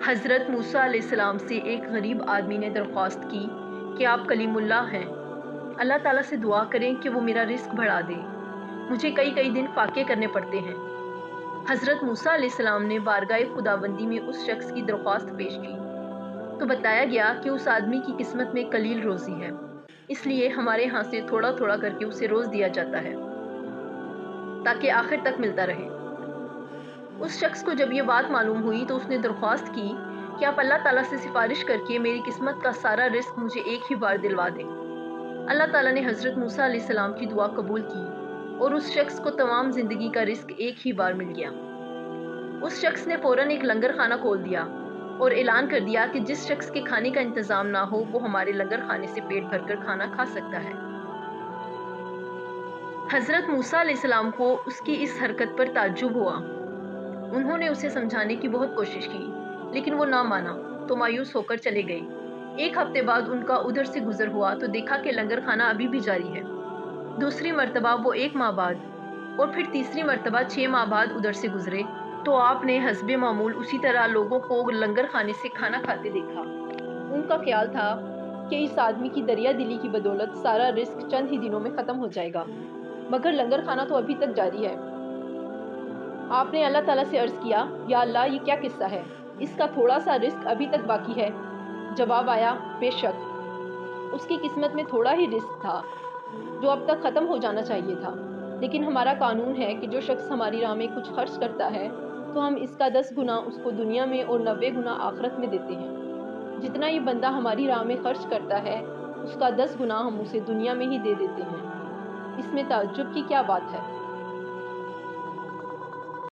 حضرت موسیٰ علیہ السلام سے ایک غریب آدمی نے درخواست کی کہ آپ کلیم اللہ ہیں، اللہ تعالیٰ سے دعا کریں کہ وہ میرا رزق بڑھا دے، مجھے کئی دن فاقے کرنے پڑتے ہیں۔ حضرت موسیٰ علیہ السلام نے بارگاہ خداوندی میں اس شخص کی درخواست پیش کی تو بتایا گیا کہ اس آدمی کی قسمت میں قلیل روزی ہے، اس لیے ہمارے ہاں سے تھوڑا تھوڑا کر کے اسے روز دیا جاتا ہے تاکہ آخر تک ملتا رہے۔ اس شخص کو جب یہ بات معلوم ہوئی تو اس نے درخواست کی کہ آپ اللہ تعالیٰ سے سفارش کر کے میری قسمت کا سارا رزق مجھے ایک ہی بار دلوا دیں۔ اللہ تعالیٰ نے حضرت موسیٰ علیہ السلام کی دعا قبول کی اور اس شخص کو تمام زندگی کا رزق ایک ہی بار مل گیا۔ اس شخص نے فوراً ایک لنگر خانہ کھول دیا اور اعلان کر دیا کہ جس شخص کے کھانے کا انتظام نہ ہو وہ ہمارے لنگر خانے سے پیٹ بھر کر کھانا کھا سکتا ہے۔ حضرت موسیٰ علیہ السلام کو اس کی اس حرکت پر تعجب ہوا۔ انہوں نے اسے سمجھانے کی بہت کوشش کی لیکن وہ نہ مانا تو مایوس ہو کر چلے گئے۔ ایک ہفتے بعد ان کا ادھر سے گزر ہوا تو دیکھا کہ لنگر خانہ ابھی بھی جاری ہے۔ دوسری مرتبہ وہ 1 ماہ بعد اور پھر تیسری مرتبہ 6 ماہ بعد ادھر سے گزرے تو آپ نے حسب معمول اسی طرح لوگوں کو لنگر خانے سے کھانا کھاتے دیکھا۔ ان کا خیال تھا کہ اس آدمی کی دریا دلی کی بدولت سارا رزق چند ہی دنوں میں ختم ہو جائے گا، مگر لنگر خانہ تو ابھی تک جاری ہے۔ آپ نے اللہ تعالیٰ سے عرض کیا، یا اللہ یہ کیا قصہ ہے، اس کا تھوڑا سا رزق ابھی تک باقی ہے؟ جواب آیا، بے شک اس کی قسمت میں تھوڑا ہی رزق تھا جو اب تک ختم ہو جانا چاہیے تھا، لیکن ہمارا قانون ہے کہ جو شخص ہماری راہ میں کچھ خرچ کرتا ہے تو ہم اس کا 10 گنا اس کو دنیا میں اور 90 گنا آخرت میں دیتے ہیں۔ جتنا یہ بندہ ہماری راہ میں خرچ کرتا ہے اس کا 10 گنا ہم اسے دنیا میں ہی دے دیتے ہیں۔ اس میں تعجب کی کیا بات ہے؟